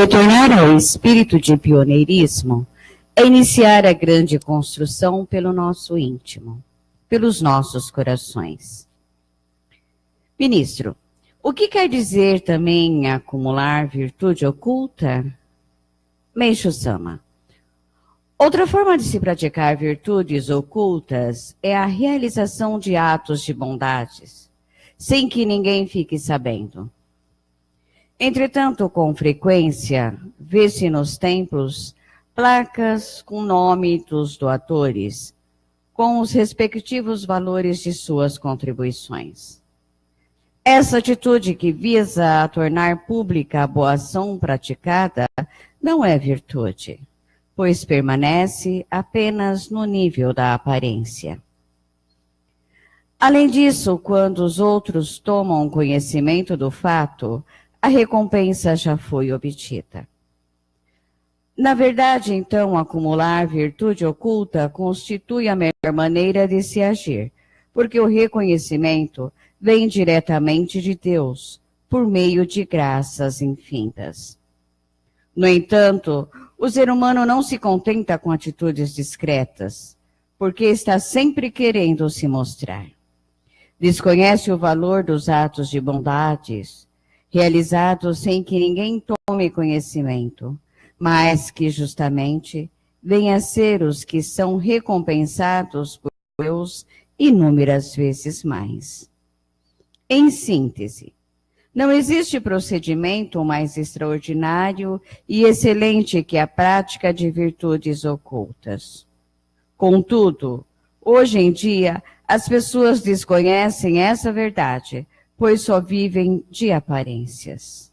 Retornar ao espírito de pioneirismo é iniciar a grande construção pelo nosso íntimo, pelos nossos corações. Ministro, o que quer dizer também acumular virtude oculta? Meixo-sama. Outra forma de se praticar virtudes ocultas é a realização de atos de bondades, sem que ninguém fique sabendo. Entretanto, com frequência, vê-se nos templos placas com nome dos doadores, com os respectivos valores de suas contribuições. Essa atitude que visa a tornar pública a boa ação praticada não é virtude, pois permanece apenas no nível da aparência. Além disso, quando os outros tomam conhecimento do fato, a recompensa já foi obtida. Na verdade, então, acumular virtude oculta constitui a melhor maneira de se agir, porque o reconhecimento vem diretamente de Deus, por meio de graças infindas. No entanto, o ser humano não se contenta com atitudes discretas, porque está sempre querendo se mostrar. Desconhece o valor dos atos de bondades, realizados sem que ninguém tome conhecimento, mas que justamente vêm a ser os que são recompensados por Deus inúmeras vezes mais. Em síntese, não existe procedimento mais extraordinário e excelente que a prática de virtudes ocultas. Contudo, hoje em dia, as pessoas desconhecem essa verdade, pois só vivem de aparências.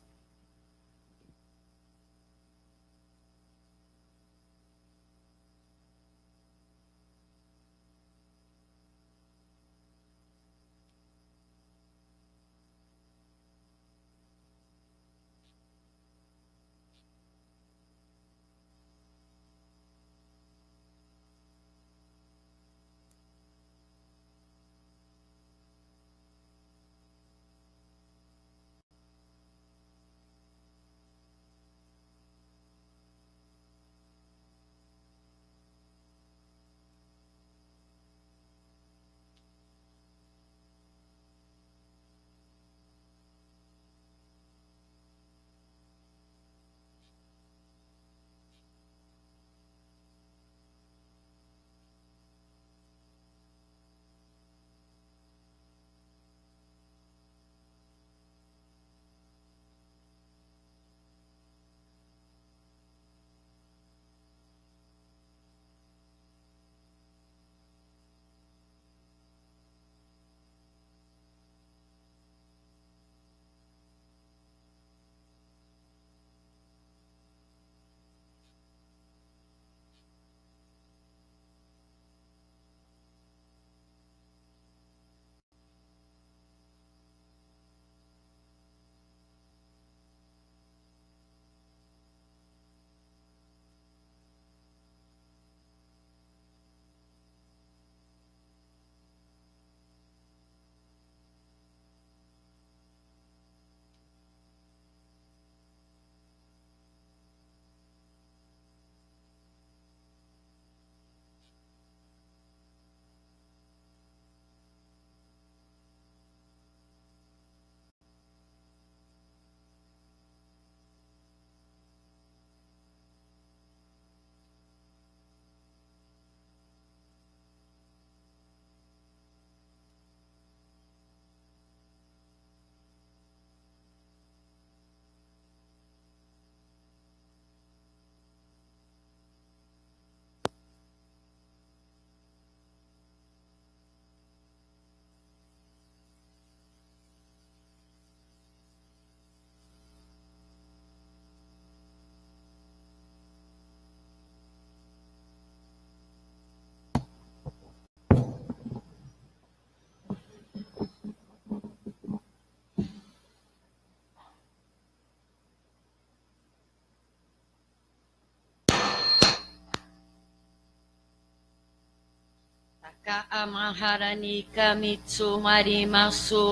Ka amaharani kamitsu marimasu.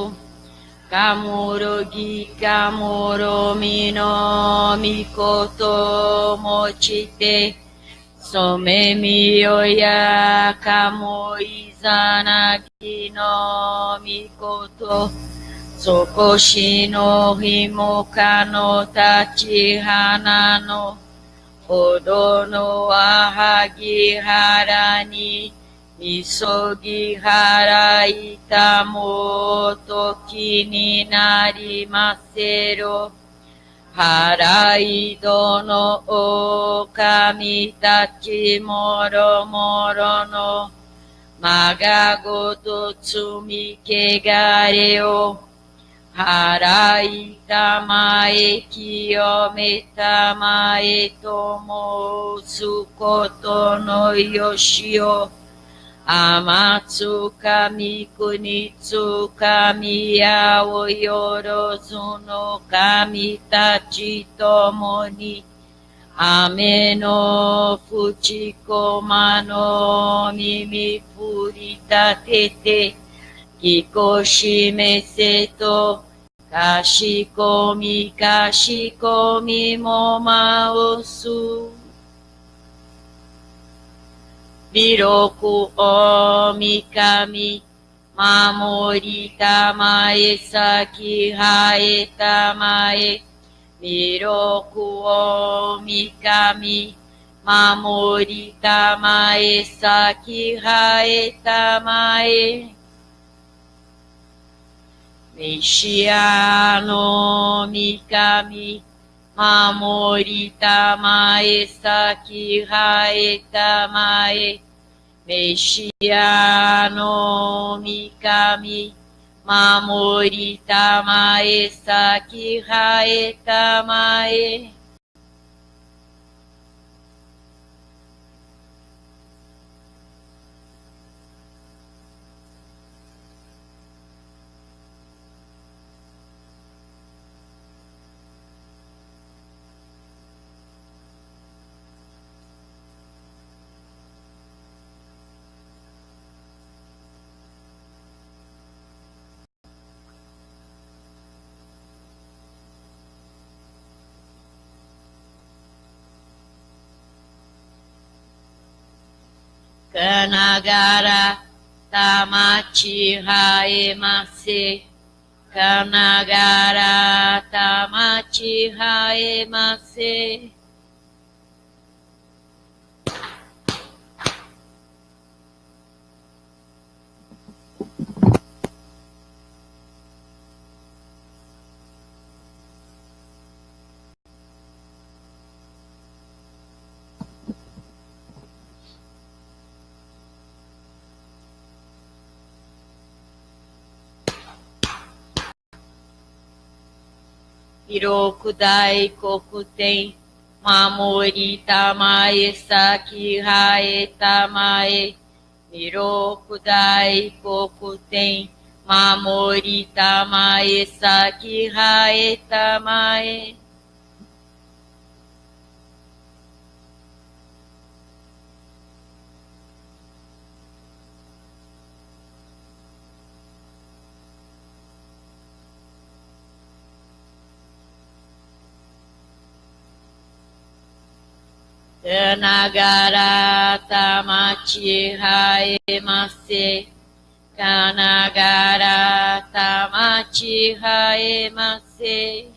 Kamurogi kamuro mino mikoto mochite. Somemi oya kamo izanagi no mikoto. Sokoshi no himoka no tachihana no. Odo no ahagi harani. Misogi harai tamo toki ni narimasero. Harai dono o kami tachi moro moro no. Magagoto tsumi kegare o. Harai tamae kiyome tamae tomo sukoto no yoshio. Amatsu kami kunitsu kami aoyorozu no kami tachi tomoni. Ame no fuchiko mano mimi furita tete. Kikoshime seto. Kashikomi momausu. Biroku o mikami, mamori tamae saki hae tamae. Biroku o mikami, mamori tamae saki hae tamae. Meishiano mikami, mamori tamae saki hae tamae. Meishiano mikami, mamori tamae saki hae tamae. Kanagara tamachi haemase. Kanagara tamachi haemase. Hirokudai kokuten, mamori tamae saki hae tamae. Hirokudai kokuten, mamori tamae saki hae tamae. Kanagara tamachi haemase. Kanagara tamachi haemase.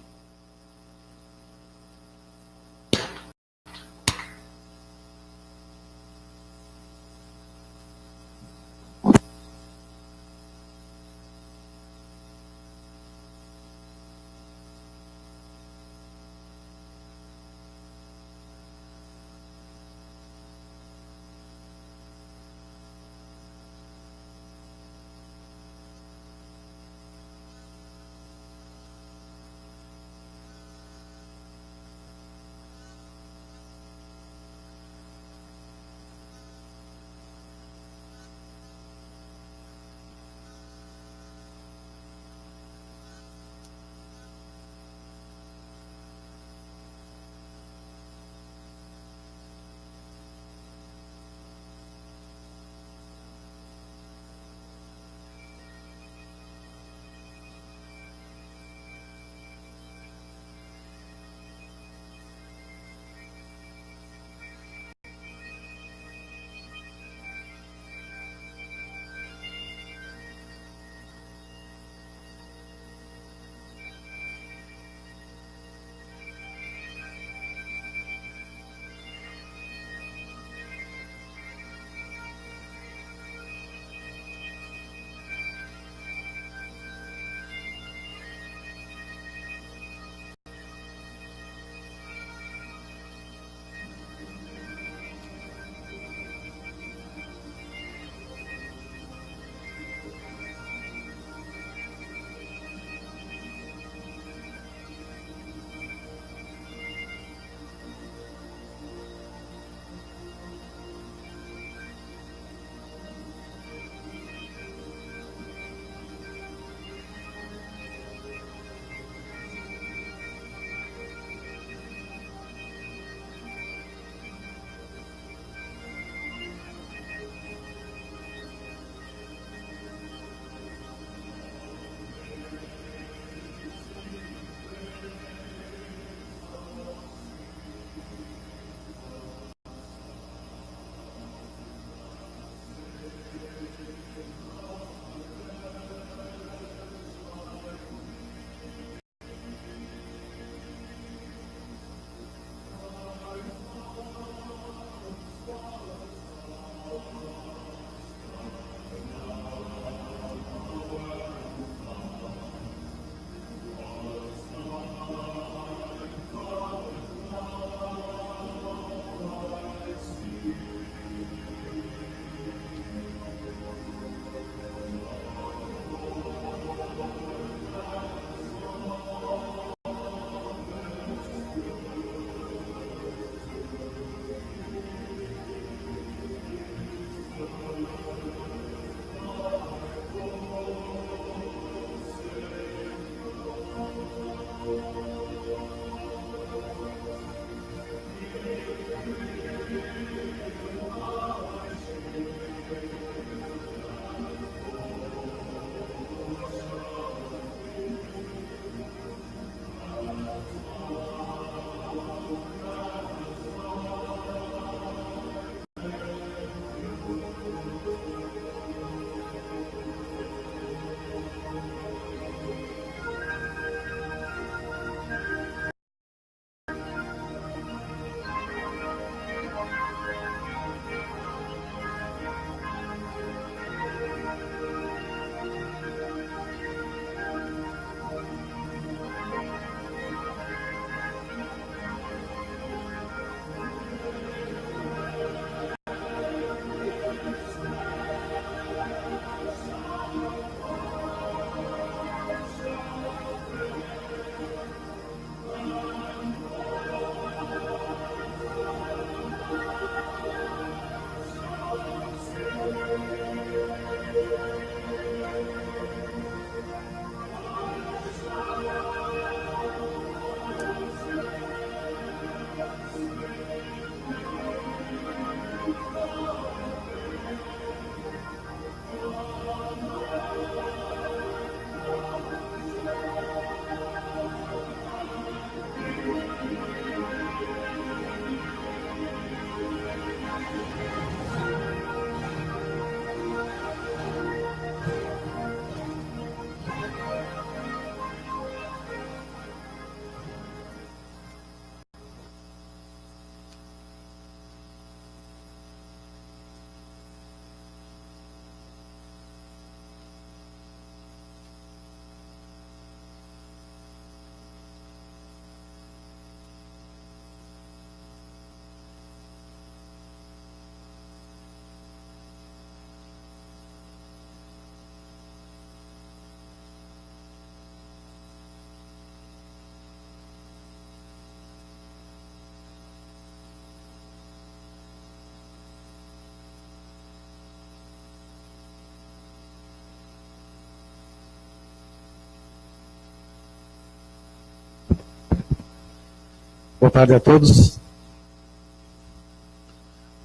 Boa tarde a todos. O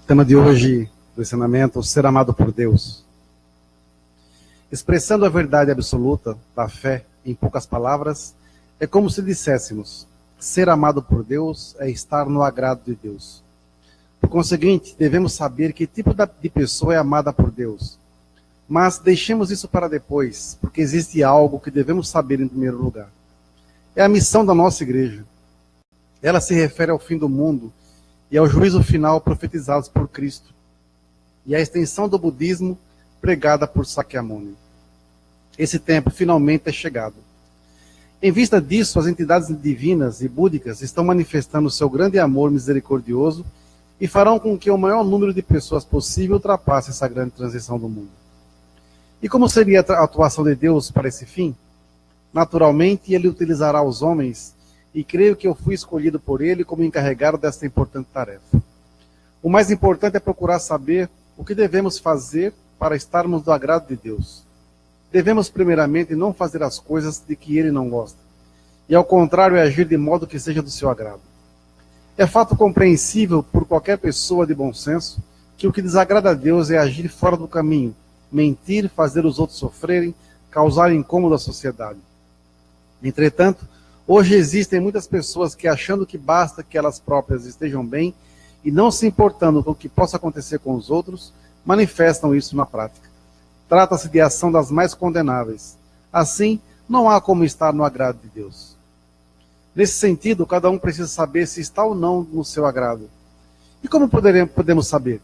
tema de hoje do ensinamento, ser amado por Deus. Expressando a verdade absoluta da fé em poucas palavras, é como se disséssemos: ser amado por Deus é estar no agrado de Deus. Por conseguinte, devemos saber que tipo de pessoa é amada por Deus. Mas deixemos isso para depois, porque existe algo que devemos saber em primeiro lugar. É a missão da nossa igreja. Ela se refere ao fim do mundo e ao juízo final profetizados por Cristo, e à extensão do budismo pregada por Sakyamuni. Esse tempo finalmente é chegado. Em vista disso, as entidades divinas e búdicas estão manifestando seu grande amor misericordioso e farão com que o maior número de pessoas possível ultrapasse essa grande transição do mundo. E como seria a atuação de Deus para esse fim? Naturalmente, ele utilizará os homens, e creio que eu fui escolhido por ele como encarregado desta importante tarefa. O mais importante é procurar saber o que devemos fazer para estarmos do agrado de Deus. Devemos, primeiramente, não fazer as coisas de que ele não gosta, e ao contrário, agir de modo que seja do seu agrado. É fato compreensível por qualquer pessoa de bom senso que o que desagrada a Deus é agir fora do caminho, mentir, fazer os outros sofrerem, causar incômodo à sociedade. Entretanto, hoje existem muitas pessoas que, achando que basta que elas próprias estejam bem e não se importando com o que possa acontecer com os outros, manifestam isso na prática. Trata-se de ação das mais condenáveis. Assim, não há como estar no agrado de Deus. Nesse sentido, cada um precisa saber se está ou não no seu agrado. E como podemos saber?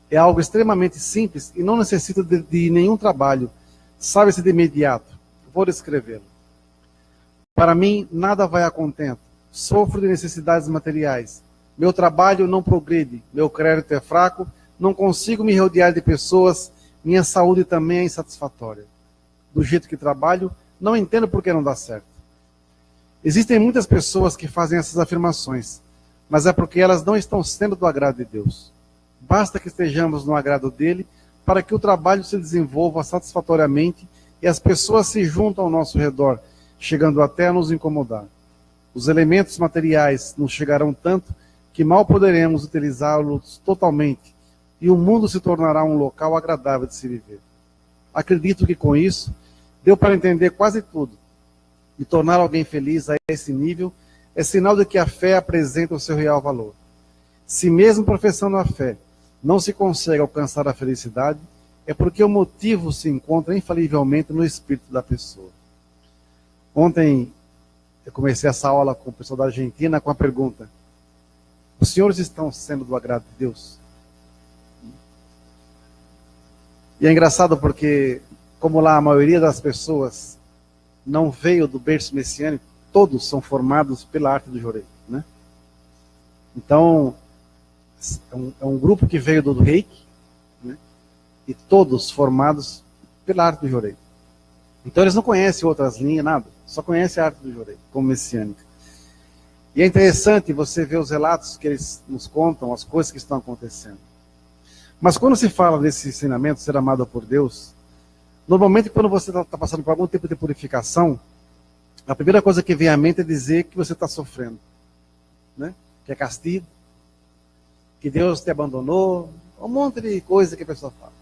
É algo extremamente simples e não necessita de nenhum trabalho. Sabe-se de imediato. Vou descrevê-lo. Para mim, nada vai a contento. Sofro de necessidades materiais. Meu trabalho não progride. Meu crédito é fraco. Não consigo me rodear de pessoas. Minha saúde também é insatisfatória. Do jeito que trabalho, não entendo por que não dá certo. Existem muitas pessoas que fazem essas afirmações, mas é porque elas não estão sendo do agrado de Deus. Basta que estejamos no agrado dele para que o trabalho se desenvolva satisfatoriamente e as pessoas se juntam ao nosso redor, chegando até a nos incomodar. Os elementos materiais nos chegarão tanto que mal poderemos utilizá-los totalmente, e o mundo se tornará um local agradável de se viver. Acredito que com isso, deu para entender quase tudo, e tornar alguém feliz a esse nível é sinal de que a fé apresenta o seu real valor. Se mesmo professando a fé, não se consegue alcançar a felicidade, é porque o motivo se encontra infalivelmente no espírito da pessoa. Ontem, eu comecei essa aula com o pessoal da Argentina com a pergunta: os senhores estão sendo do agrado de Deus? E é engraçado porque, como lá a maioria das pessoas não veio do berço messiânico, todos são formados pela arte do Jorei, né? Então, é um grupo que veio do Reiki, né? E todos formados pela arte do Jorei. Então eles não conhecem outras linhas, nada. Só conhecem a arte do Jorei, como messiânica. E é interessante você ver os relatos que eles nos contam, as coisas que estão acontecendo. Mas quando se fala desse ensinamento, ser amado por Deus, normalmente quando você está passando por algum tipo de purificação, a primeira coisa que vem à mente é dizer que você está sofrendo, né? Que é castigo, que Deus te abandonou, um monte de coisa que a pessoa fala.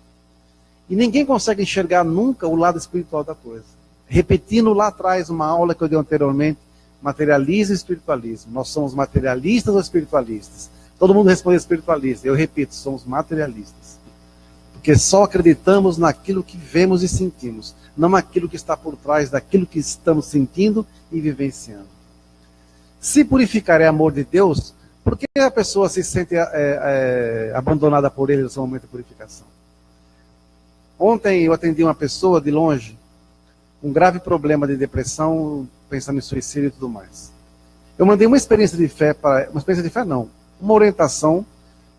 E ninguém consegue enxergar nunca o lado espiritual da coisa. Repetindo lá atrás uma aula que eu dei anteriormente, materialismo e espiritualismo. Nós somos materialistas ou espiritualistas? Todo mundo responde espiritualista. Eu repito, somos materialistas. Porque só acreditamos naquilo que vemos e sentimos, não naquilo que está por trás daquilo que estamos sentindo e vivenciando. Se purificar é amor de Deus, por que a pessoa se sente abandonada por ele no seu momento de purificação? Ontem eu atendi uma pessoa de longe, com grave problema de depressão, pensando em suicídio e tudo mais. Eu mandei uma experiência de fé, uma orientação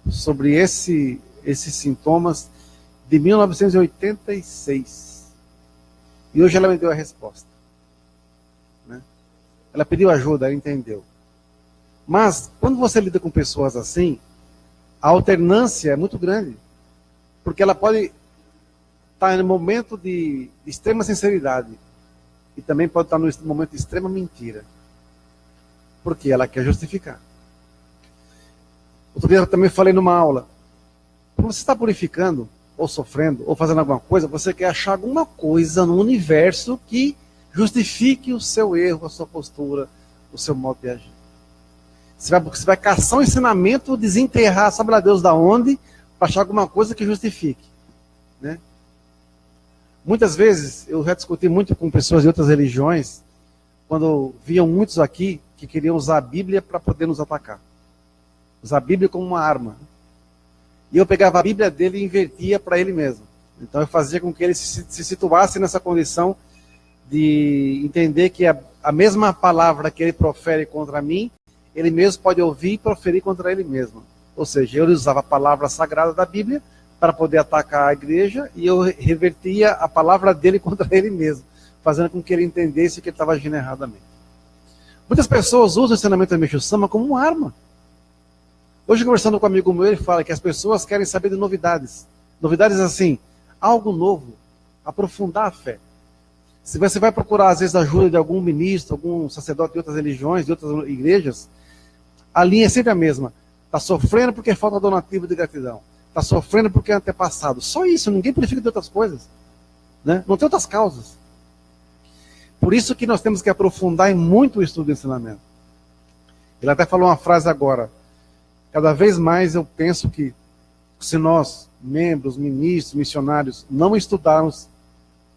sobre esses sintomas de 1986. E hoje ela me deu a resposta, né? Ela pediu ajuda, ela entendeu. Mas, quando você lida com pessoas assim, a alternância é muito grande. Porque ela pode estar em um momento de extrema sinceridade e também pode estar no momento de extrema mentira. Porque ela quer justificar. Outro dia eu também falei numa aula. Quando você está purificando, ou sofrendo, ou fazendo alguma coisa, você quer achar alguma coisa no universo que justifique o seu erro, a sua postura, o seu modo de agir. Você vai caçar um ensinamento, desenterrar, sabe lá Deus da onde, para achar alguma coisa que justifique. Né? Muitas vezes, eu já discuti muito com pessoas de outras religiões, quando viam muitos aqui que queriam usar a Bíblia para poder nos atacar. Usar a Bíblia como uma arma. E eu pegava a Bíblia dele e invertia para ele mesmo. Então eu fazia com que ele se situasse nessa condição de entender que a mesma palavra que ele profere contra mim, ele mesmo pode ouvir e proferir contra ele mesmo. Ou seja, eu usava a palavra sagrada da Bíblia para poder atacar a igreja e eu revertia a palavra dele contra ele mesmo, fazendo com que ele entendesse que ele estava agindo erradamente. Muitas pessoas usam o ensinamento do Meixo Sama como uma arma. Hoje, conversando com um amigo meu, ele fala que as pessoas querem saber de novidades. Novidades assim, algo novo, aprofundar a fé. Se você vai procurar, às vezes, a ajuda de algum ministro, algum sacerdote de outras religiões, de outras igrejas, a linha é sempre a mesma. Está sofrendo porque falta donativo de gratidão. Está sofrendo porque é antepassado. Só isso, ninguém purifica de outras coisas. Né? Não tem outras causas. Por isso que nós temos que aprofundar em muito o estudo do ensinamento. Ele até falou uma frase agora. Cada vez mais eu penso que se nós, membros, ministros, missionários, não estudarmos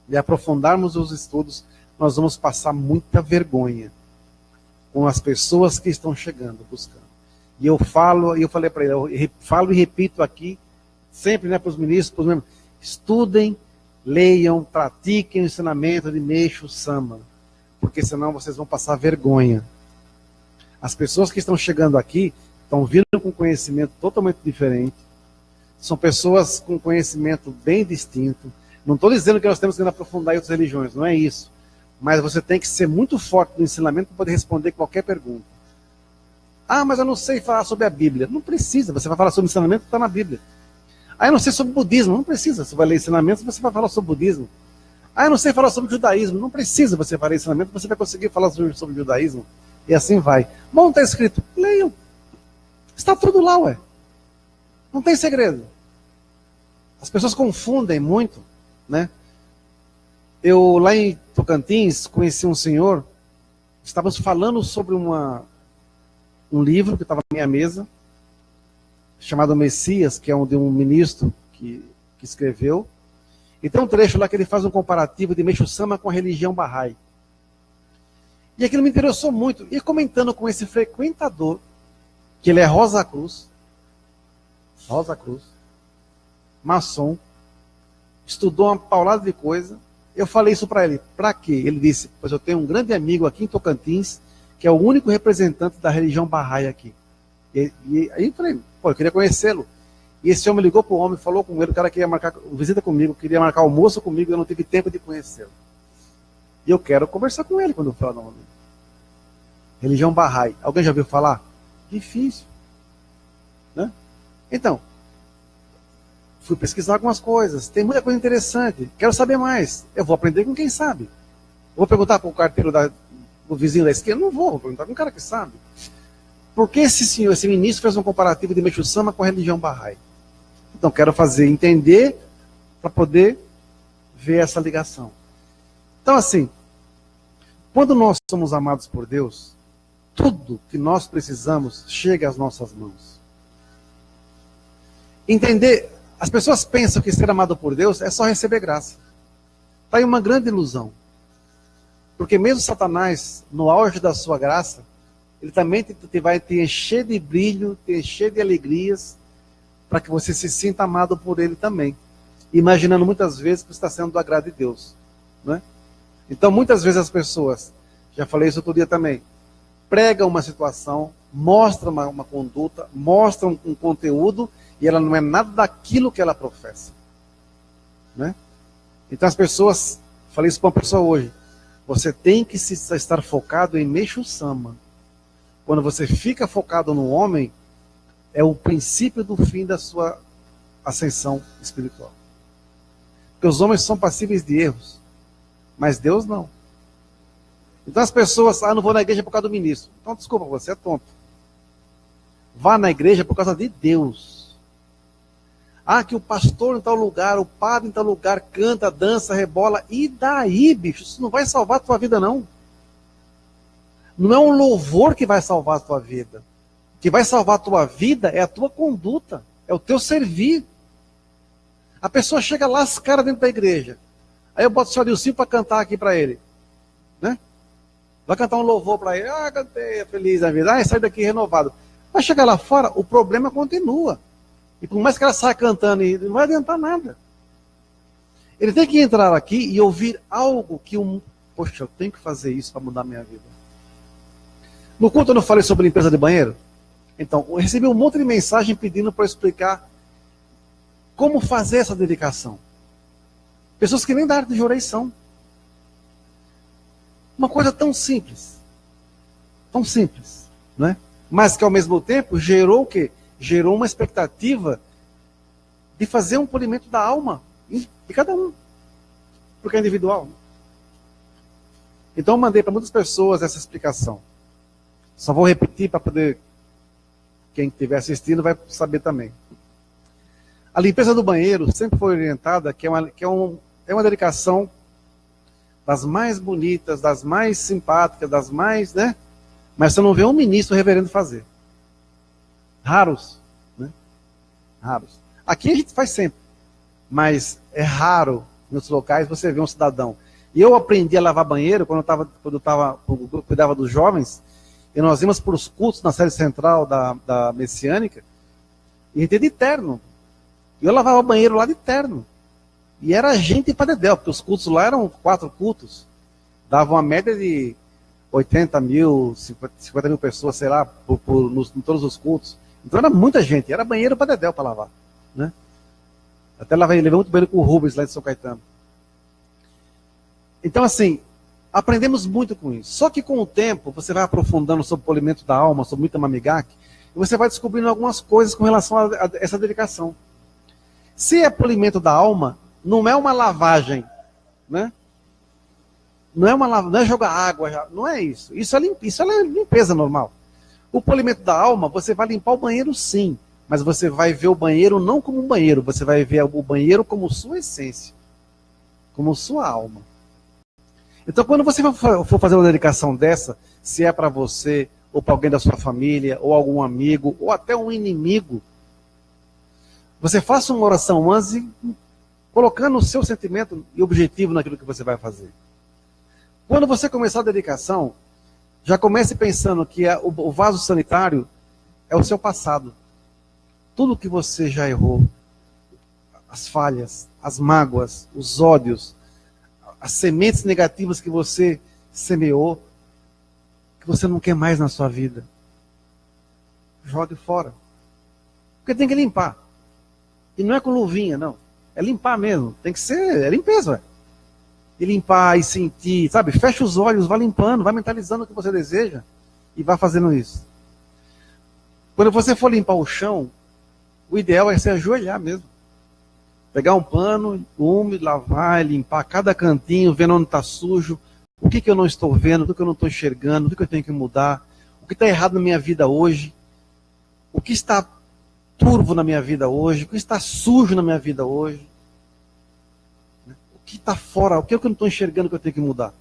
e aprofundarmos os estudos, nós vamos passar muita vergonha com as pessoas que estão chegando, buscando. E eu falei para ele, eu falo e repito aqui, sempre, né, para os ministros, para os membros, estudem, leiam, pratiquem o ensinamento de Meixo Sama, porque senão vocês vão passar vergonha. As pessoas que estão chegando aqui estão vindo com conhecimento totalmente diferente, são pessoas com conhecimento bem distinto. Não estou dizendo que nós temos que aprofundar em outras religiões, não é isso. Mas você tem que ser muito forte no ensinamento para poder responder qualquer pergunta. Ah, mas eu não sei falar sobre a Bíblia. Não precisa, você vai falar sobre o ensinamento que está na Bíblia. Ah, eu não sei sobre budismo. Não precisa, você vai ler ensinamentos, você vai falar sobre budismo. Ah, eu não sei falar sobre judaísmo. Não precisa, você vai ler ensinamento, você vai conseguir falar sobre judaísmo. E assim vai. Bom, está escrito, leiam. Está tudo lá, ué. Não tem segredo. As pessoas confundem muito, né? Eu, lá em Tocantins, conheci um senhor, estávamos falando sobre um livro que estava na minha mesa, chamado Messias, que é de um ministro que escreveu. E tem um trecho lá que ele faz um comparativo de Meixo Sama com a religião Bahá'í. E aquilo me interessou muito. E comentando com esse frequentador, que ele é Rosa Cruz, maçom, estudou uma paulada de coisa. Eu falei isso para ele. Para quê? Ele disse, pois eu tenho um grande amigo aqui em Tocantins, que é o único representante da religião Bahá'í aqui. E aí eu falei, pô, eu queria conhecê-lo. E esse homem ligou para o homem, falou com ele, o cara queria marcar visita comigo, queria marcar almoço comigo, eu não tive tempo de conhecê-lo. E eu quero conversar com ele quando eu falar novamente. Religião Bahá'í. Alguém já ouviu falar? Difícil. Né? Então, fui pesquisar algumas coisas. Tem muita coisa interessante. Quero saber mais. Eu vou aprender com quem sabe. Vou perguntar para o carteiro do vizinho da esquerda? Não vou perguntar com um cara que sabe. Por que esse ministro fez um comparativo de Meixo Sama com a religião Bahá'í? Então, quero entender para poder ver essa ligação. Então, assim, quando nós somos amados por Deus, tudo que nós precisamos chega às nossas mãos. Entender, as pessoas pensam que ser amado por Deus é só receber graça. Está aí uma grande ilusão. Porque mesmo Satanás, no auge da sua graça, ele também vai te encher de brilho, te encher de alegrias, para que você se sinta amado por ele também. Imaginando muitas vezes que está sendo do agrado de Deus. Não é? Então, muitas vezes as pessoas, já falei isso outro dia também, pregam uma situação, mostram uma conduta, mostram um conteúdo, e ela não é nada daquilo que ela professa. Né? Então as pessoas, falei isso para uma pessoa hoje, você tem que estar focado em Meixo Sama. Quando você fica focado no homem, é o princípio do fim da sua ascensão espiritual. Porque os homens são passíveis de erros, mas Deus não. Então as pessoas, não vou na igreja por causa do ministro. Então desculpa, você é tonto. vá na igreja por causa de Deus. Ah, que o pastor em tal lugar, o padre em tal lugar, canta, dança, rebola. E daí, bicho? Isso não vai salvar a tua vida, não. Não é um louvor que vai salvar a tua vida. O que vai salvar a tua vida é a tua conduta, é o teu servir. A pessoa chega lascada dentro da igreja. Aí eu boto o senhor Dilcinho para cantar aqui para ele. Né? Vai cantar um louvor para ele. Ah, cantei, feliz da vida. Ah, sai daqui renovado. Vai chegar lá fora, o problema continua. E por mais que ela saia cantando, não vai adiantar nada. Ele tem que entrar aqui e ouvir algo que poxa, eu tenho que fazer isso para mudar a minha vida. No culto eu não falei sobre limpeza de banheiro? Então, eu recebi um monte de mensagem pedindo para eu explicar como fazer essa dedicação. Pessoas que nem da arte de jureição. Uma coisa tão simples. Tão simples, né? Mas que ao mesmo tempo gerou o quê? Gerou uma expectativa de fazer um polimento da alma de cada um. Porque é individual. Então eu mandei para muitas pessoas essa explicação. Só vou repetir para poder, quem estiver assistindo vai saber também. A limpeza do banheiro sempre foi orientada que é uma dedicação das mais bonitas, das mais simpáticas, das mais, né? Mas você não vê um ministro reverendo fazer. Raros, né? Raros. Aqui a gente faz sempre, mas é raro nos locais você ver um cidadão. E eu aprendi a lavar banheiro quando eu cuidava dos jovens, e nós íamos para os cultos na sede central da Messiânica, e a gente ia de terno. E eu lavava banheiro lá de terno. E era gente para dedéu, porque os cultos lá eram 4 cultos. Davam uma média de 80 mil, 50 mil pessoas, sei lá, em todos os cultos. Então era muita gente, era banheiro para dedéu para lavar. Né? Até levei muito banheiro com o Rubens lá de São Caetano. Então assim, aprendemos muito com isso. Só que com o tempo, você vai aprofundando sobre o polimento da alma, sobre muita mamigaki, e você vai descobrindo algumas coisas com relação a essa dedicação. Se é polimento da alma, não é uma lavagem, né? Não é jogar água, não é isso. Isso é limpeza normal. O polimento da alma, você vai limpar o banheiro sim, mas você vai ver o banheiro não como um banheiro, você vai ver o banheiro como sua essência, como sua alma. Então, quando você for fazer uma dedicação dessa, se é para você, ou para alguém da sua família, ou algum amigo, ou até um inimigo, você faça uma oração antes, colocando o seu sentimento e objetivo naquilo que você vai fazer. Quando você começar a dedicação, já comece pensando que o vaso sanitário é o seu passado. Tudo que você já errou, as falhas, as mágoas, os ódios, as sementes negativas que você semeou, que você não quer mais na sua vida. Jogue fora. Porque tem que limpar. E não é com luvinha, não. É limpar mesmo. Tem que ser, é limpeza. Ué. E limpar e sentir, sabe? Fecha os olhos, vai limpando, vai mentalizando o que você deseja e vai fazendo isso. Quando você for limpar o chão, o ideal é se ajoelhar mesmo. Pegar um pano úmido, lavar, limpar cada cantinho, vendo onde está sujo, o que eu não estou vendo, o que eu não estou enxergando, o que eu tenho que mudar, o que está errado na minha vida hoje, o que está turvo na minha vida hoje, o que está sujo na minha vida hoje, o que está fora, o que eu não estou enxergando que eu tenho que mudar.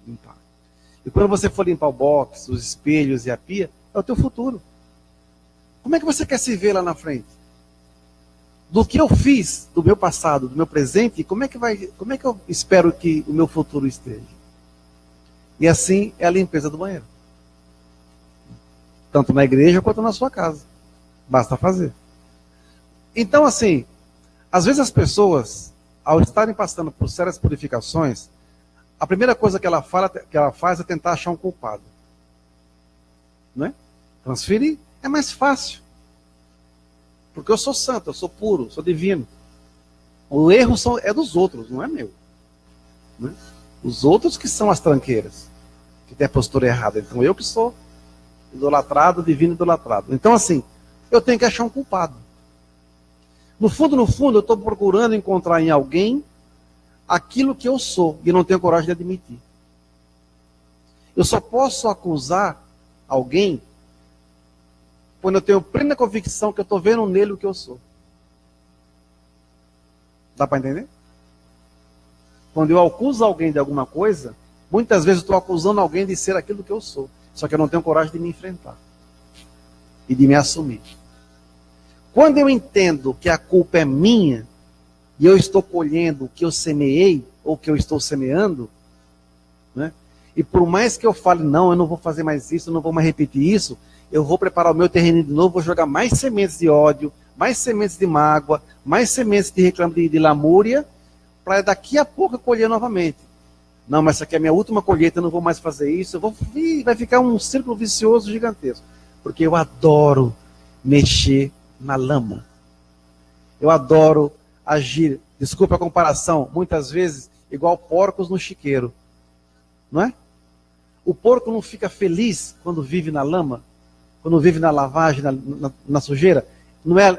Limpar. E quando você for limpar o box, os espelhos e a pia, é o teu futuro. Como é que você quer se ver lá na frente? Do que eu fiz, do meu passado, do meu presente, como é que eu espero que o meu futuro esteja? E assim é a limpeza do banheiro. Tanto na igreja quanto na sua casa. Basta fazer. Então, assim, às vezes as pessoas, ao estarem passando por sérias purificações, a primeira coisa que ela faz é tentar achar um culpado. Não é? Transferir é mais fácil. Porque eu sou santo, eu sou puro, sou divino. O erro é dos outros, não é meu. Né? Os outros que são as tranqueiras, que tem a postura errada. Então eu que sou idolatrado, divino idolatrado. Então assim, eu tenho que achar um culpado. No fundo, eu estou procurando encontrar em alguém aquilo que eu sou e não tenho coragem de admitir. Eu só posso acusar alguém quando eu tenho plena convicção que eu estou vendo nele o que eu sou. Dá para entender? Quando eu acuso alguém de alguma coisa, muitas vezes eu estou acusando alguém de ser aquilo que eu sou. Só que eu não tenho coragem de me enfrentar. E de me assumir. Quando eu entendo que a culpa é minha, e eu estou colhendo o que eu semeei, ou o que eu estou semeando, né? E por mais que eu fale, não, eu não vou fazer mais isso, eu não vou mais repetir isso, eu vou preparar o meu terreno de novo, vou jogar mais sementes de ódio, mais sementes de mágoa, mais sementes de reclamo de lamúria, para daqui a pouco eu colher novamente. Não, mas essa aqui é a minha última colheita, eu não vou mais fazer isso, vai ficar um círculo vicioso gigantesco. Porque eu adoro mexer na lama. Eu adoro agir, desculpa a comparação, muitas vezes igual porcos no chiqueiro. Não é? O porco não fica feliz quando vive na lama, quando vive na lavagem, na sujeira.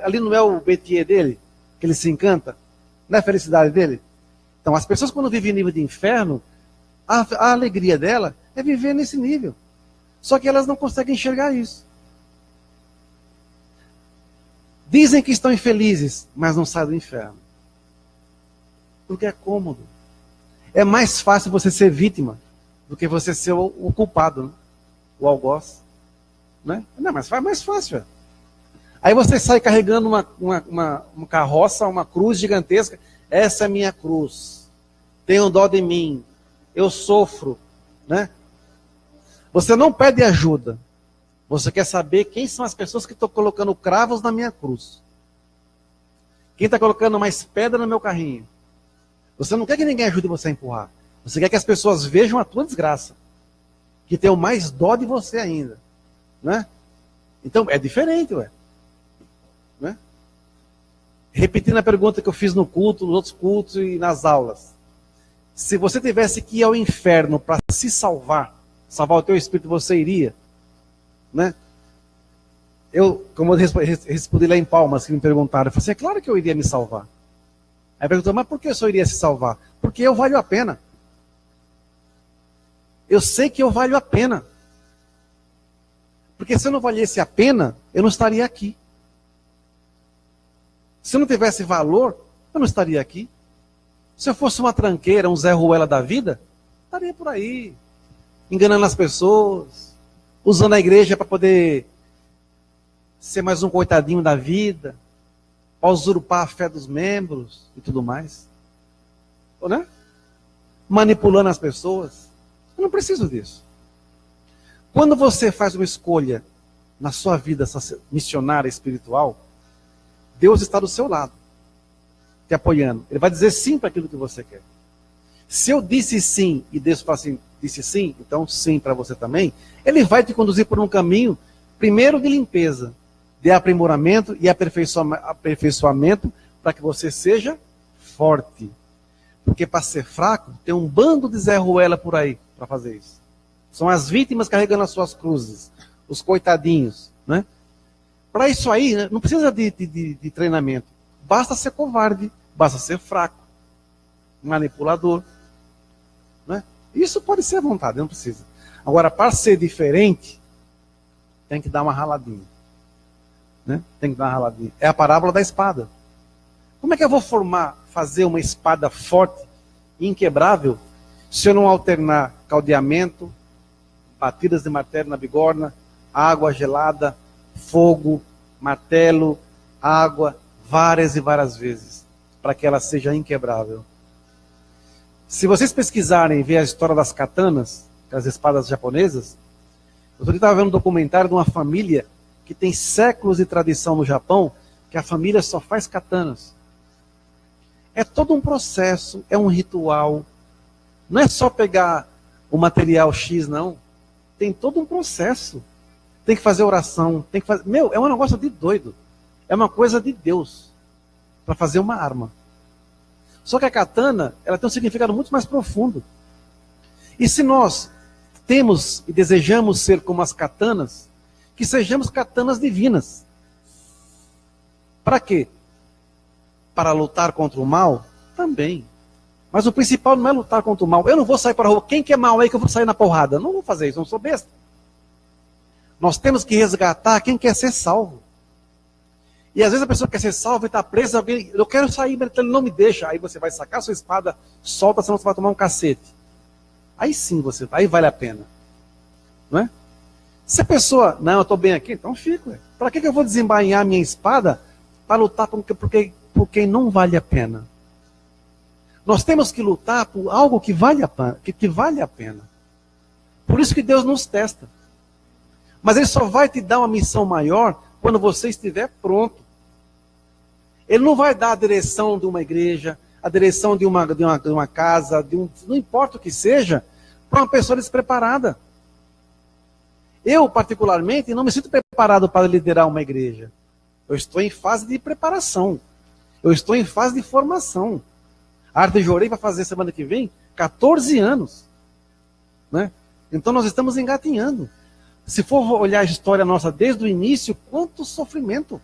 Ali não é o métier dele, que ele se encanta? Não é a felicidade dele? Então, as pessoas quando vivem em nível de inferno, a alegria dela é viver nesse nível. Só que elas não conseguem enxergar isso. Dizem que estão infelizes, mas não saem do inferno. Porque é cômodo. É mais fácil você ser vítima do que você ser o culpado, né? O algoz. Né? Não, mas é mais fácil. É. Aí você sai carregando uma carroça, uma cruz gigantesca. Essa é a minha cruz. Tenham dó de mim. Eu sofro. Né? Você não pede ajuda. Você quer saber quem são as pessoas que estão colocando cravos na minha cruz. Quem está colocando mais pedra no meu carrinho. Você não quer que ninguém ajude você a empurrar. Você quer que as pessoas vejam a tua desgraça. Que tenham mais dó de você ainda. Né? Então, é diferente, ué. Né? Repetindo a pergunta que eu fiz no culto, nos outros cultos e nas aulas. Se você tivesse que ir ao inferno para se salvar o teu espírito, você iria? Né? Como eu respondi lá em Palmas, que me perguntaram, eu falei assim, é claro que eu iria me salvar. Aí perguntou, mas por que eu só iria se salvar? Porque eu valho a pena. Eu sei que eu valho a pena. Porque se eu não valesse a pena, eu não estaria aqui. Se eu não tivesse valor, eu não estaria aqui. Se eu fosse uma tranqueira, um Zé Ruela da vida, estaria por aí, enganando as pessoas, usando a igreja para poder ser mais um coitadinho da vida, para usurpar a fé dos membros e tudo mais. Ou, né? Manipulando as pessoas. Eu não preciso disso. Quando você faz uma escolha na sua vida missionária espiritual, Deus está do seu lado, te apoiando. Ele vai dizer sim para aquilo que você quer. Se eu disse sim e Deus fala assim, disse sim, então sim para você também, Ele vai te conduzir por um caminho, primeiro de limpeza, de aprimoramento e aperfeiçoamento para que você seja forte. Porque para ser fraco, tem um bando de Zé Ruela por aí para fazer isso. São as vítimas carregando as suas cruzes, os coitadinhos. Né? Para isso aí, né, não precisa de treinamento. Basta ser covarde, basta ser fraco, manipulador. Né? Isso pode ser à vontade, não precisa. Agora, para ser diferente, tem que dar uma raladinha. Né? Tem que dar uma raladinha. É a parábola da espada. Como é que eu vou fazer uma espada forte, inquebrável, se eu não alternar caldeamento, batidas de martelo na bigorna, água gelada, fogo, martelo, água, várias e várias vezes, para que ela seja inquebrável. Se vocês pesquisarem e ver a história das katanas, as espadas japonesas, eu estava vendo um documentário de uma família que tem séculos de tradição no Japão, que a família só faz katanas. É todo um processo, é um ritual. Não é só pegar o material X, não. Tem todo um processo. Tem que fazer oração, tem que fazer... é um negócio de doido. É uma coisa de Deus para fazer uma arma. Só que a katana, ela tem um significado muito mais profundo. E se nós temos e desejamos ser como as katanas, que sejamos katanas divinas. Para quê? Para lutar contra o mal? Também. Mas o principal não é lutar contra o mal. Eu não vou sair para a rua. Quem que é mal aí que eu vou sair na porrada? Não vou fazer isso, eu não sou besta. Nós temos que resgatar quem quer ser salvo. E às vezes a pessoa quer ser salva e está presa, alguém, eu quero sair, mas ele não me deixa. Aí você vai sacar a sua espada, solta, senão você vai tomar um cacete. Aí sim aí vale a pena. Não é? Se a pessoa, não, eu estou bem aqui, então fico. Para que eu vou desembainhar minha espada para lutar por quem não vale a pena? Nós temos que lutar por algo que vale a pena, que vale a pena. Por isso que Deus nos testa. Mas Ele só vai te dar uma missão maior quando você estiver pronto. Ele não vai dar a direção de uma igreja, a direção de uma casa, não importa o que seja, para uma pessoa despreparada. Eu, particularmente, não me sinto preparado para liderar uma igreja. Eu estou em fase de preparação. Eu estou em fase de formação. A Arte Jorei vai fazer semana que vem 14 anos. Né? Então nós estamos engatinhando. Se for olhar a história nossa desde o início, quanto sofrimento.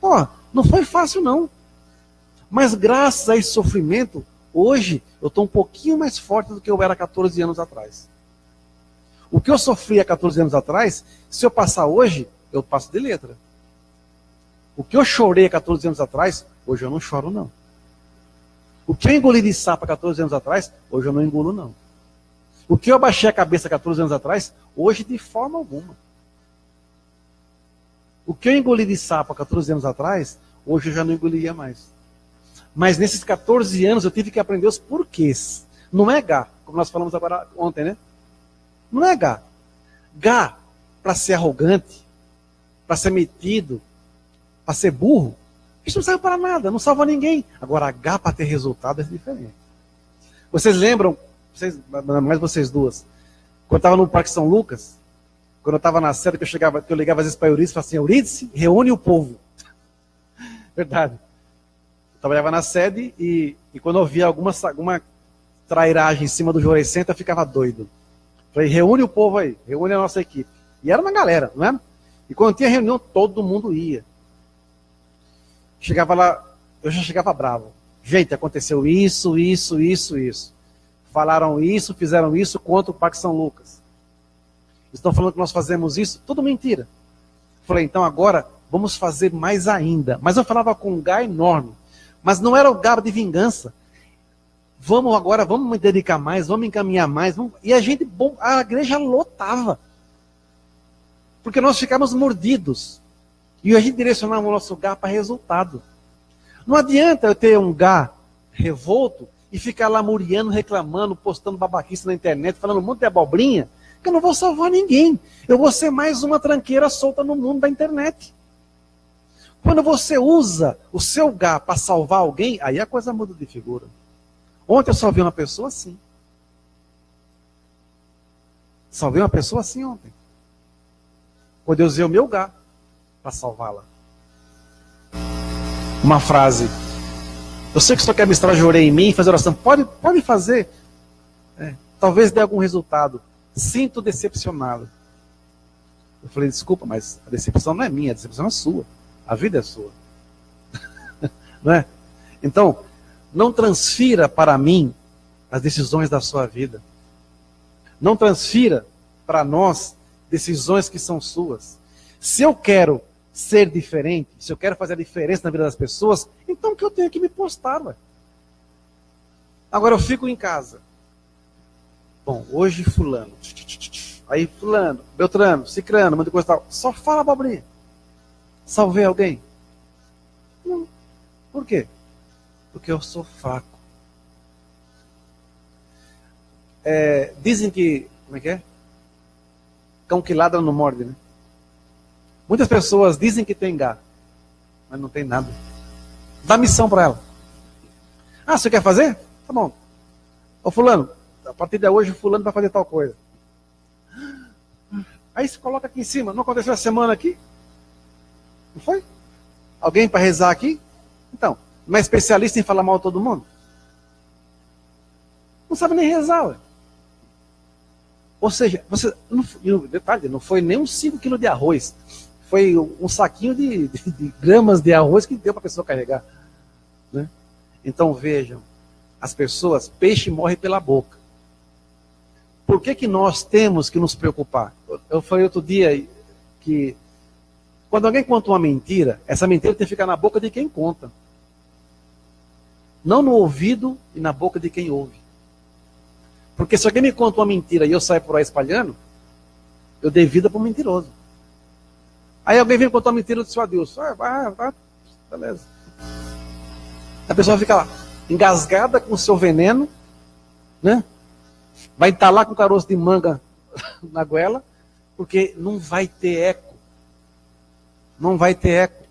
Pô, não foi fácil não. Mas graças a esse sofrimento, hoje eu estou um pouquinho mais forte do que eu era 14 anos atrás. O que eu sofri há 14 anos atrás, se eu passar hoje, eu passo de letra. O que eu chorei há 14 anos atrás, hoje eu não choro não. O que eu engoli de sapo há 14 anos atrás, hoje eu não engulo não. O que eu abaixei a cabeça há 14 anos atrás, hoje de forma alguma. O que eu engoli de sapo há 14 anos atrás, hoje eu já não engoliria mais. Mas nesses 14 anos eu tive que aprender os porquês. Não é Gá, como nós falamos agora ontem, né? Não é Gá. Gá, para ser arrogante, para ser metido, para ser burro, isso não serve para nada, não salva ninguém. Agora, Gá para ter resultado é diferente. Vocês lembram, mais vocês duas, quando eu estava no Parque São Lucas, quando eu estava na sede, que eu ligava às vezes para Eurídice e falava assim, Eurídice, reúne o povo. Verdade. Eu trabalhava na sede e quando eu via alguma trairagem em cima do Jorei Center, eu ficava doido. Falei, reúne o povo aí, reúne a nossa equipe. E era uma galera, não é? E quando tinha reunião, todo mundo ia. Chegava lá, eu já chegava bravo. Gente, aconteceu isso. Falaram isso, fizeram isso contra o Parque São Lucas. Estão falando que nós fazemos isso, tudo mentira. Falei, então agora vamos fazer mais ainda. Mas eu falava com um gá enorme. Mas não era o gá de vingança. Vamos me dedicar mais, vamos encaminhar mais. E a igreja lotava. Porque nós ficávamos mordidos. E a gente direcionava o nosso gá para resultado. Não adianta eu ter um gá revolto e ficar lá muriando, reclamando, postando babaquice na internet, falando um monte de abobrinha, que eu não vou salvar ninguém. Eu vou ser mais uma tranqueira solta no mundo da internet. Quando você usa o seu gá para salvar alguém, aí a coisa muda de figura. Ontem eu salvei uma pessoa assim. Salvei uma pessoa assim ontem. Quando eu usei o meu gá para salvá-la. Uma frase. Eu sei que o senhor quer misturar Jorei em mim e fazer oração. Pode fazer. Talvez dê algum resultado. Sinto decepcionado. Eu falei, desculpa, mas a decepção não é minha, a decepção é sua. A vida é sua. Não é? Então, não transfira para mim as decisões da sua vida. Não transfira para nós decisões que são suas. Se eu quero ser diferente, se eu quero fazer a diferença na vida das pessoas, então que eu tenho que me postar, ué. Agora eu fico em casa. Bom, hoje fulano. Aí fulano, Beltrano, Cicrano, manda coisa tal. Só fala abobrinha. Salvei alguém? Não. Por quê? Porque eu sou fraco. Dizem que, como é que é? Cão que ladra não morde, né? Muitas pessoas dizem que tem gá, mas não tem nada. Dá missão para ela. Ah, você quer fazer? Tá bom. Ô fulano, a partir de hoje o fulano vai fazer tal coisa. Aí se coloca aqui em cima. Não aconteceu essa semana aqui? Não foi? Alguém para rezar aqui? Então, não é especialista em falar mal de todo mundo? Não sabe nem rezar, ué. Ou seja, detalhe, não foi nem uns 5 quilos de arroz. Foi um saquinho de gramas de arroz que deu para a pessoa carregar. Né? Então vejam, as pessoas, peixe morre pela boca. Por que nós temos que nos preocupar? Eu falei outro dia, que quando alguém conta uma mentira, essa mentira tem que ficar na boca de quem conta. Não no ouvido e na boca de quem ouve. Porque se alguém me conta uma mentira e eu saio por aí espalhando, eu dei vida para um mentiroso. Aí alguém vem contar uma mentira do seu adeus. Vai, beleza. A pessoa fica lá, engasgada com o seu veneno, né? Vai entalar com caroço de manga na goela, porque não vai ter eco. Não vai ter eco.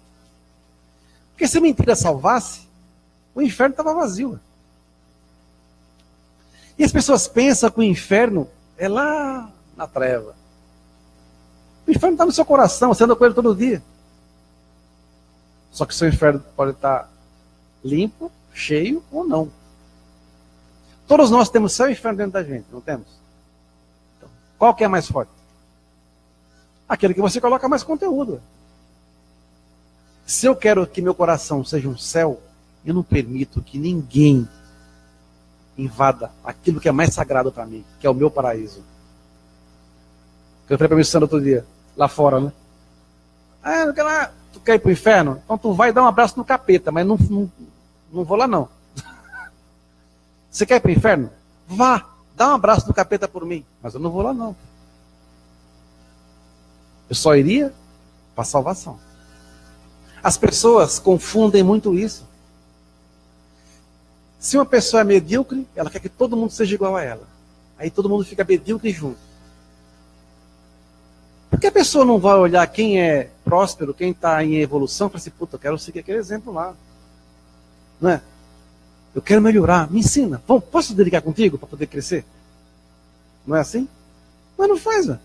Porque se a mentira salvasse, o inferno estava vazio. E as pessoas pensam que o inferno é lá na treva. O inferno está no seu coração, você anda com ele todo dia. Só que o seu inferno pode estar limpo, cheio ou não. Todos nós temos céu e inferno dentro da gente, não temos? Então, qual que é mais forte? Aquele que você coloca mais conteúdo. Se eu quero que meu coração seja um céu, eu não permito que ninguém invada aquilo que é mais sagrado para mim, que é o meu paraíso. Eu falei para mim outro dia, lá fora, né? Tu quer ir pro inferno? Então tu vai dar um abraço no capeta, mas não vou lá não. Você quer ir pro inferno? Vá, dá um abraço no capeta por mim, mas eu não vou lá não. Eu só iria para salvação. As pessoas confundem muito isso. Se uma pessoa é medíocre, ela quer que todo mundo seja igual a ela. Aí todo mundo fica medíocre junto. Por que a pessoa não vai olhar quem é próspero, quem está em evolução, e fala assim, puta, eu quero seguir aquele exemplo lá. Não é? Eu quero melhorar, me ensina. Bom, posso dedicar contigo para poder crescer? Não é assim? Mas não faz, velho.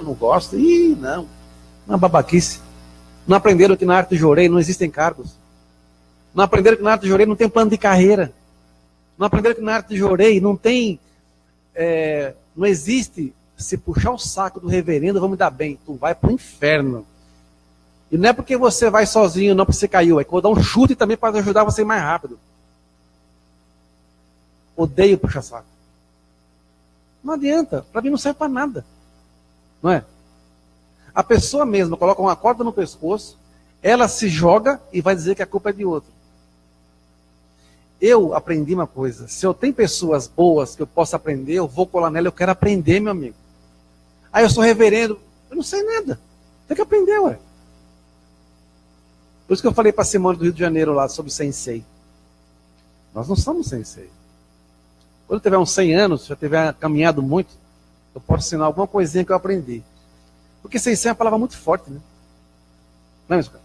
Não gosto. Não. Uma babaquice. Não aprenderam que na arte de Jorei não existem cargos. Não aprenderam que na arte de Jorei não tem plano de carreira. Não aprenderam que na arte de Jorei não tem... não existe se puxar o saco do reverendo, vamos dar bem. Tu vai pro inferno. E não é porque você vai sozinho, não porque você caiu. É que eu vou dar um chute também para ajudar você mais rápido. Odeio puxar saco. Não adianta. Para mim não serve para nada. Não é? A pessoa mesma coloca uma corda no pescoço, ela se joga e vai dizer que a culpa é de outro. Eu aprendi uma coisa. Se eu tenho pessoas boas que eu posso aprender, eu vou colar nela, eu quero aprender, meu amigo. Aí eu sou reverendo, eu não sei nada. Tem que aprender, ué. Por isso que eu falei para a Simone do Rio de Janeiro lá sobre sensei. Nós não somos sensei. Quando eu tiver uns 100 anos, já tiver caminhado muito, eu posso ensinar alguma coisinha que eu aprendi. Porque sensei é uma palavra muito forte, né? Não é mesmo, cara?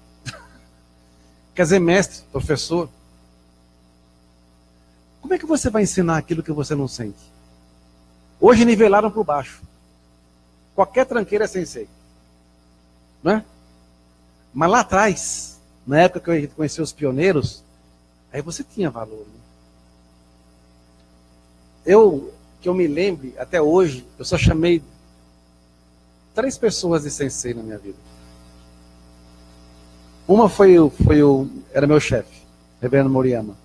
Quer dizer, mestre, professor. Como é que você vai ensinar aquilo que você não sente? Hoje nivelaram por baixo. Qualquer tranqueira é sensei. Não é? Mas lá atrás, na época que eu conheci os pioneiros, aí você tinha valor. Né? Que eu me lembre, até hoje, eu só chamei 3 pessoas de sensei na minha vida. Uma era meu chefe, Reverendo Moriyama.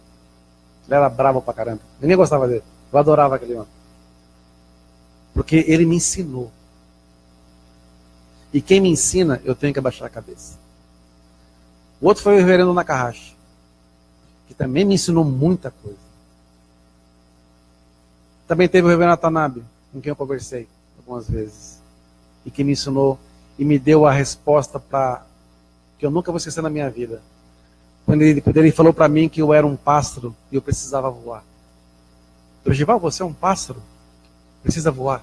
Ele era bravo pra caramba. Ninguém gostava dele. Eu adorava aquele homem. Porque ele me ensinou. E quem me ensina, eu tenho que abaixar a cabeça. O outro foi o Reverendo Nakahashi, que também me ensinou muita coisa. Também teve o Reverendo Watanabe, com quem eu conversei algumas vezes. E que me ensinou e me deu a resposta que eu nunca vou esquecer na minha vida. Quando ele falou para mim que eu era um pássaro e eu precisava voar. Dorival, você é um pássaro? Precisa voar.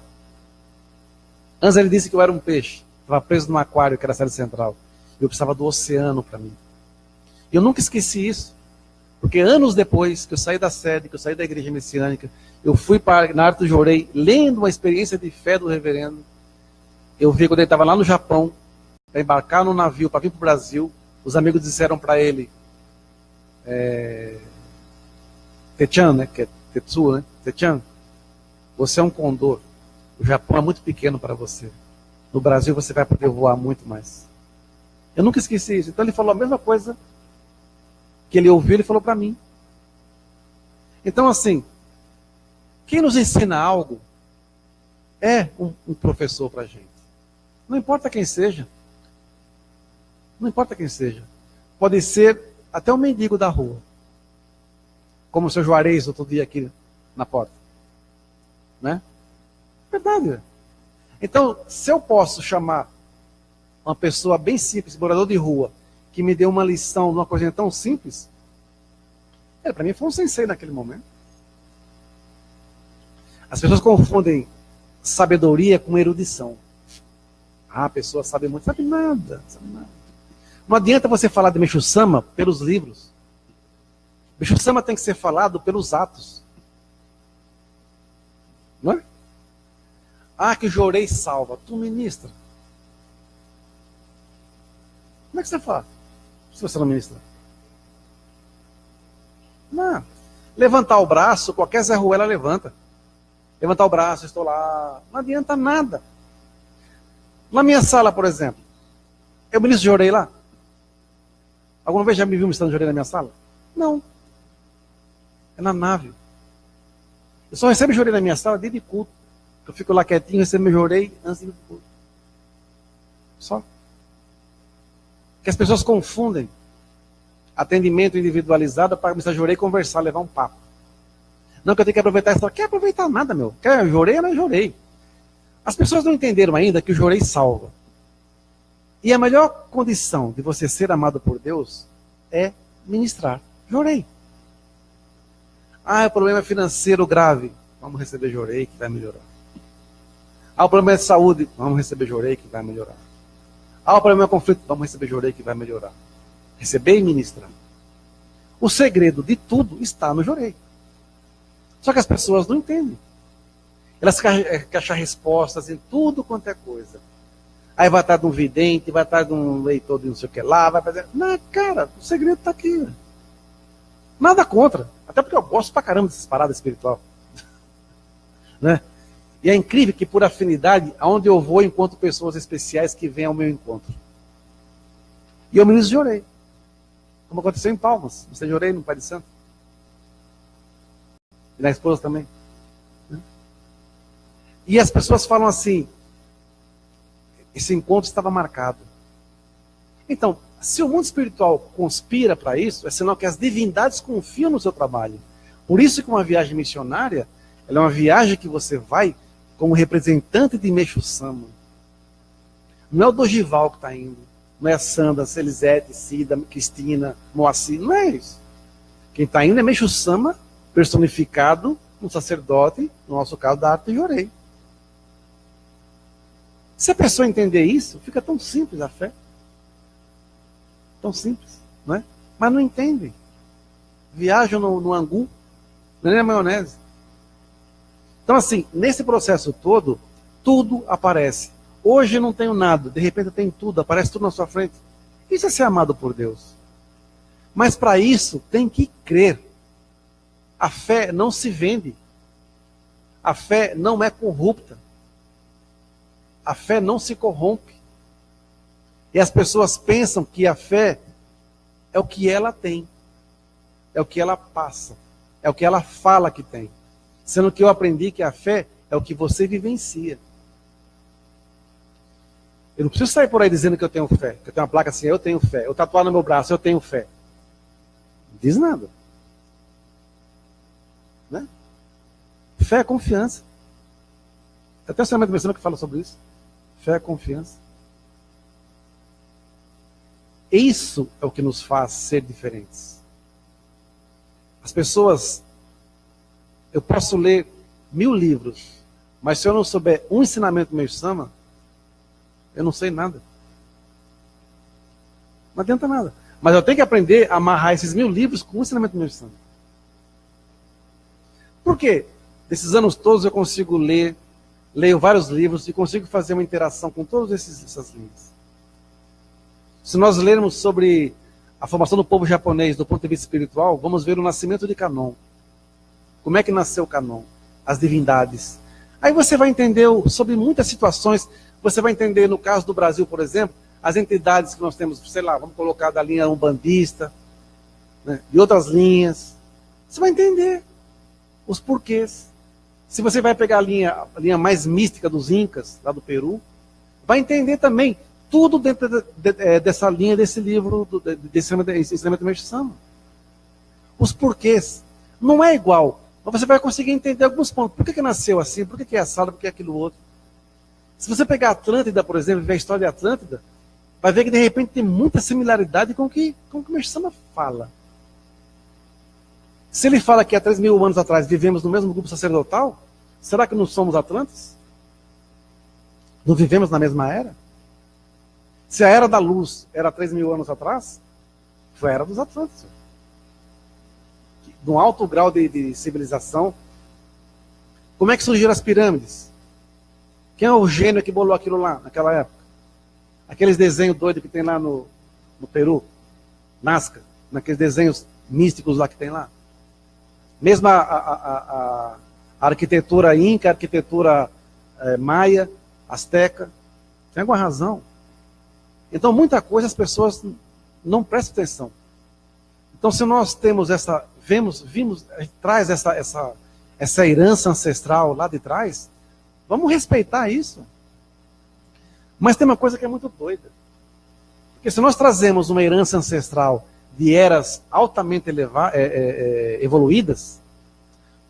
Antes ele disse que eu era um peixe. Estava preso num aquário que era a sede central. Eu precisava do oceano para mim. E eu nunca esqueci isso. Porque anos depois que eu saí da sede, que eu saí da igreja messiânica, eu fui para na Arte do Jorei, lendo uma experiência de fé do reverendo. Eu vi quando ele estava lá no Japão, para embarcar no navio, para vir para o Brasil. Os amigos disseram para ele, Techan, né? Que é Tetsu, né? Techan, você é um condor. O Japão é muito pequeno para você. No Brasil você vai poder voar muito mais. Eu nunca esqueci isso. Então ele falou a mesma coisa que ele ouviu, ele falou para mim. Então assim, quem nos ensina algo, é um professor para a gente. Não importa quem seja. Não importa quem seja. Pode ser até um mendigo da rua. Como o seu Juarez outro dia aqui na porta. Né? Verdade. Então, se eu posso chamar uma pessoa bem simples, morador de rua, que me deu uma lição de uma coisinha tão simples, para mim foi um sensei naquele momento. As pessoas confundem sabedoria com erudição. A pessoa sabe muito, sabe nada. Não adianta você falar de Meixo Sama pelos livros. Meixo Sama tem que ser falado pelos atos. Não é? Que o Jorei salva. Tu ministra. Como é que você faz? Se você não ministra. Não. Levantar o braço, qualquer Zé Ruela levanta. Levantar o braço, estou lá. Não adianta nada. Na minha sala, por exemplo, eu ministro Jorei lá? Alguma vez já me viu ministrando Jorei na minha sala? Não. É na nave. Eu só recebo Jorei na minha sala dia de culto. Eu fico lá quietinho, recebo meu Jorei antes do culto. Só. Que as pessoas confundem atendimento individualizado para ministrar Jorei, conversar, levar um papo. Não, que eu tenho que aproveitar essa. Quer aproveitar nada, meu. Quer Jorei, não é Jorei. As pessoas não entenderam ainda que o Jorei salva. E a melhor condição de você ser amado por Deus é ministrar Jorei. O problema financeiro grave. Vamos receber Jorei que vai melhorar. O problema de saúde. Vamos receber Jorei que vai melhorar. O problema de conflito. Vamos receber Jorei que vai melhorar. Receber e ministrar. O segredo de tudo está no Jorei. Só que as pessoas não entendem. Elas querem achar respostas em tudo quanto é coisa. Aí vai estar de um vidente, vai estar de um leitor de não sei o que lá, vai fazer. Não, cara, o segredo está aqui. Nada contra. Até porque eu gosto pra caramba dessas paradas espiritual. Né? E é incrível que por afinidade, aonde eu vou, encontro pessoas especiais que vêm ao meu encontro. E eu ministro Jorei. Como aconteceu em Palmas. Você Jorei no Pai de Santo. E na esposa também. E as pessoas falam assim, esse encontro estava marcado. Então, se o mundo espiritual conspira para isso, é sinal que as divindades confiam no seu trabalho. Por isso que uma viagem missionária, ela é uma viagem que você vai como representante de Meixo Sama. Não é o Dorival que está indo. Não é a Sandra, Celisete, Cida, Cristina, Moacir. Não é isso. Quem está indo é Meixo Sama, personificado um sacerdote, no nosso caso, da arte de Jorei. Se a pessoa entender isso, fica tão simples a fé. Tão simples, não é? Mas não entendem. Viajam no angu, nem na maionese. Então, assim, nesse processo todo, tudo aparece. Hoje eu não tenho nada, de repente eu tenho tudo, aparece tudo na sua frente. Isso é ser amado por Deus. Mas para isso, tem que crer. A fé não se vende. A fé não é corrupta. A fé não se corrompe. E as pessoas pensam que a fé é o que ela tem. É o que ela passa. É o que ela fala que tem. Sendo que eu aprendi que a fé é o que você vivencia. Eu não preciso sair por aí dizendo que eu tenho fé. Que eu tenho uma placa assim, eu tenho fé. Eu tatuar no meu braço, eu tenho fé. Não diz nada. Né? Fé é confiança. Tem até o Senhor Messias que fala sobre isso. Fé é confiança. Isso é o que nos faz ser diferentes. As pessoas... Eu posso ler 1000 livros, mas se eu não souber um ensinamento do Meixo Sama, eu não sei nada. Não adianta nada. Mas eu tenho que aprender a amarrar esses 1000 livros com o ensinamento do Meixo Sama. Por quê? Desses anos todos eu consigo leio vários livros e consigo fazer uma interação com todas essas linhas. Se nós lermos sobre a formação do povo japonês do ponto de vista espiritual, vamos ver o nascimento de Kanon. Como é que nasceu Kanon? As divindades. Aí você vai entender sobre muitas situações. Você vai entender, no caso do Brasil, por exemplo, as entidades que nós temos, sei lá, vamos colocar da linha umbandista, né, de outras linhas. Você vai entender os porquês. Se você vai pegar a linha mais mística dos Incas, lá do Peru, vai entender também tudo dentro dessa linha, desse livro, desse ensinamento do Mestre Sama. Os porquês. Não é igual, mas você vai conseguir entender alguns pontos. Por que nasceu assim? Por que é assado? Por que é aquilo outro? Se você pegar a Atlântida, por exemplo, e ver a história de Atlântida, vai ver que de repente tem muita similaridade com o que o Mestre Sama fala. Se ele fala que há 3.000 anos atrás vivemos no mesmo grupo sacerdotal, será que não somos Atlantes? Não vivemos na mesma era? Se a era da luz era 3.000 anos atrás, foi a era dos Atlantes. De um alto grau de civilização. Como é que surgiram as pirâmides? Quem é o gênio que bolou aquilo lá, naquela época? Aqueles desenhos doidos que tem lá no Peru, Nazca, naqueles desenhos místicos lá que tem lá. Mesmo a arquitetura inca, a arquitetura maia, asteca, tem alguma razão. Então, muita coisa as pessoas não prestam atenção. Então, se nós temos vimos, a gente traz essa herança ancestral lá de trás, vamos respeitar isso. Mas tem uma coisa que é muito doida. Porque se nós trazemos uma herança ancestral de eras altamente evoluídas,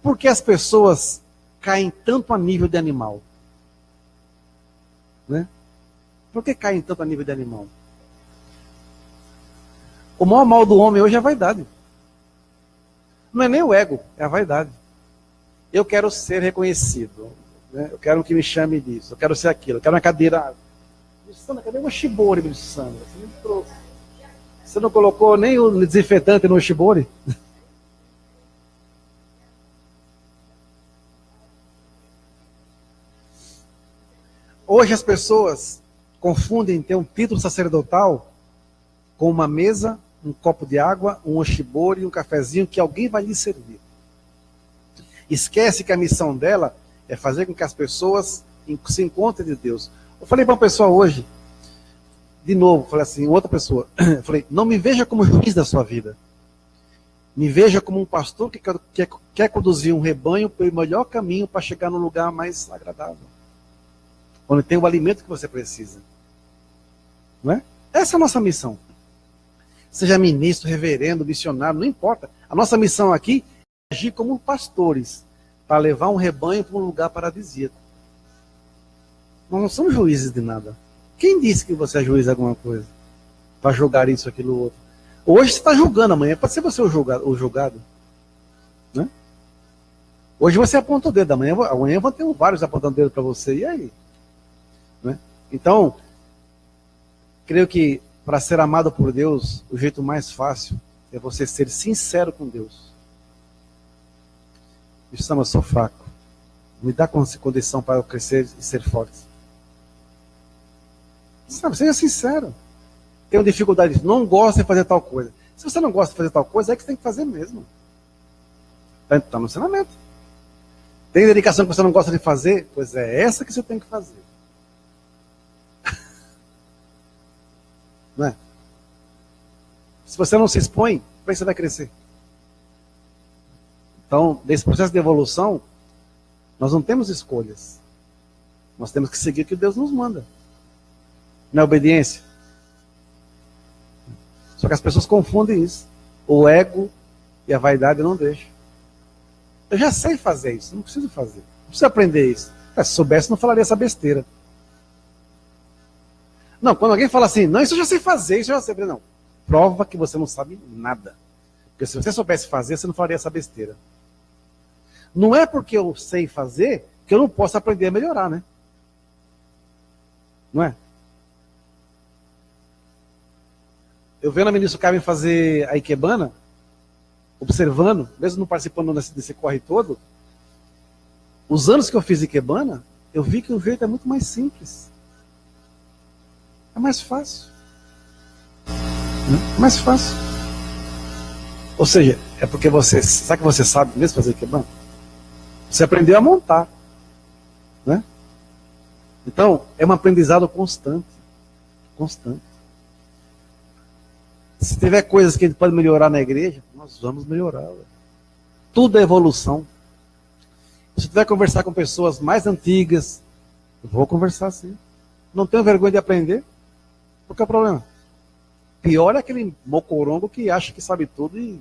por que as pessoas caem tanto a nível de animal? Né? Por que caem tanto a nível de animal? O maior mal do homem hoje é a vaidade. Não é nem o ego, é a vaidade. Eu quero ser reconhecido. Né? Eu quero que me chame disso. Eu quero ser aquilo. Eu quero uma cadeira. Sandra, cadê o Shibori, Sandra? Você não trouxe. Você não colocou nem o desinfetante no Shibori? Hoje as pessoas confundem ter um título sacerdotal com uma mesa, um copo de água, um oshibori e um cafezinho que alguém vai lhe servir. Esquece que a missão dela é fazer com que as pessoas se encontrem de Deus. Eu falei para uma pessoa hoje, de novo, falei assim, outra pessoa, falei, não me veja como juiz da sua vida. Me veja como um pastor que quer conduzir um rebanho pelo melhor caminho para chegar no lugar mais agradável. Onde tem o alimento que você precisa. Não é? Essa é a nossa missão. Seja ministro, reverendo, missionário, não importa. A nossa missão aqui é agir como pastores, para levar um rebanho para um lugar paradisíaco. Nós não somos juízes de nada. Quem disse que você é juiz de alguma coisa? Para julgar isso, aquilo, outro. Hoje você está julgando, amanhã pode ser você o julgado. Né? Hoje você aponta o dedo, amanhã vão ter vários apontando o dedo para você, e aí? Né? Então, creio que para ser amado por Deus, o jeito mais fácil é você ser sincero com Deus. Eu sou fraco. Me dá condição para eu crescer e ser forte. Sabe, seja sincero. Tenho dificuldade, não gosto de fazer tal coisa. Se você não gosta de fazer tal coisa, é que você tem que fazer mesmo. Está no ensinamento. Tem dedicação que você não gosta de fazer? Pois é essa que você tem que fazer. Não é? Se você não se expõe, como é que você vai crescer? Então, nesse processo de evolução, nós não temos escolhas. Nós temos que seguir o que Deus nos manda. Na obediência. Só que as pessoas confundem isso. O e a vaidade não deixam. Eu já sei fazer isso, não preciso fazer. Não preciso aprender isso. Se soubesse, não falaria essa besteira. Não, quando alguém fala assim, não, isso eu já sei fazer, isso eu já sei. Não, prova que você não sabe nada. Porque se você soubesse fazer, você não falaria essa besteira. Não é porque eu sei fazer que eu não posso aprender a melhorar, né? Não é? Eu vendo a ministra Carmen fazer a Ikebana, observando, mesmo não participando desse corre todo, os anos que eu fiz Ikebana, eu vi que o jeito é muito mais simples. É mais fácil. É mais fácil. Ou seja, é porque você, sabe que você sabe mesmo fazer Ikebana? Você aprendeu a montar. Né? Então, é um aprendizado constante. Constante. Se tiver coisas que a gente pode melhorar na igreja, nós vamos melhorar. Tudo é evolução. Se tiver que conversar com pessoas mais antigas, eu vou conversar sim. Não tenho vergonha de aprender. Qual que é o problema? Pior é aquele mocorongo que acha que sabe tudo e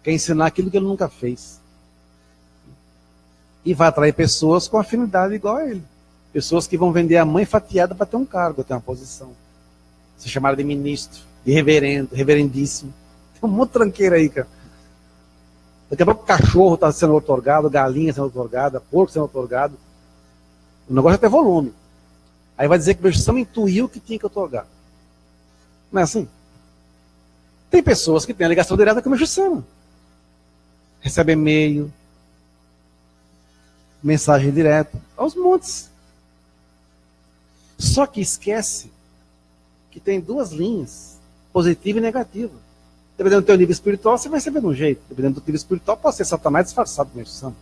quer ensinar aquilo que ele nunca fez. E vai atrair pessoas com afinidade igual a ele. Pessoas que vão vender a mãe fatiada para ter um cargo, ter uma posição. Ser chamado de ministro, de reverendo, reverendíssimo. Tem um monte de tranqueira aí, cara. Daqui a pouco o cachorro está sendo otorgado, galinha sendo otorgada, porco sendo otorgado. O negócio é ter volume. Aí vai dizer que o Meixo Sama intuiu que tinha que otorgar. Não é assim? Tem pessoas que têm a ligação direta com o Meixo Sama. Recebe e-mail, mensagem direta, aos montes. Só que esquece que tem duas linhas, positiva e negativa. Dependendo do teu nível espiritual, você vai receber de um jeito. Dependendo do nível espiritual, pode ser Satanás disfarçado do Meixo Sama.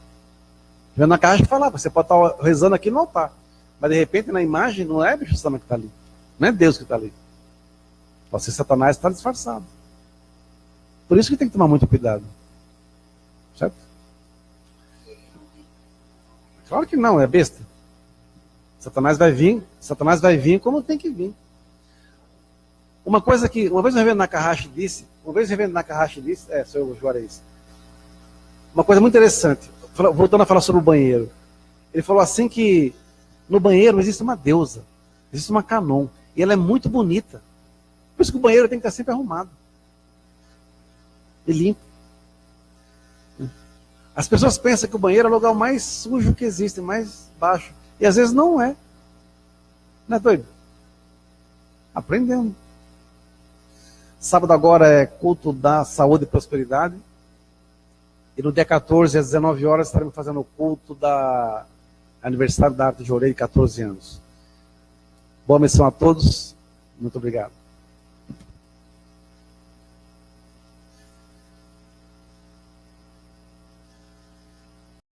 Vendo na caixa que falava, você pode estar rezando aqui no altar. Mas de repente na imagem não é Meixo Sama que está ali. Não é Deus que está ali. Pode ser Satanás que está disfarçado. Por isso que tem que tomar muito cuidado. Certo? Claro que não, é besta. Satanás vai vir como tem que vir. Uma vez o Reverendo Nakahashi disse, seu Juarez, uma coisa muito interessante, voltando a falar sobre o banheiro. Ele falou assim que no banheiro existe uma deusa, existe uma Kanon, e ela é muito bonita. Por isso que o banheiro tem que estar sempre arrumado e limpo. As pessoas pensam que o banheiro é o lugar mais sujo que existe, mais baixo. E às vezes não é. Não é doido? Aprendendo. Sábado agora é culto da saúde e prosperidade. E no dia 14, às 19 horas, estaremos fazendo o culto da aniversário da Arte de Orei, de 14 anos. Boa missão a todos. Muito obrigado.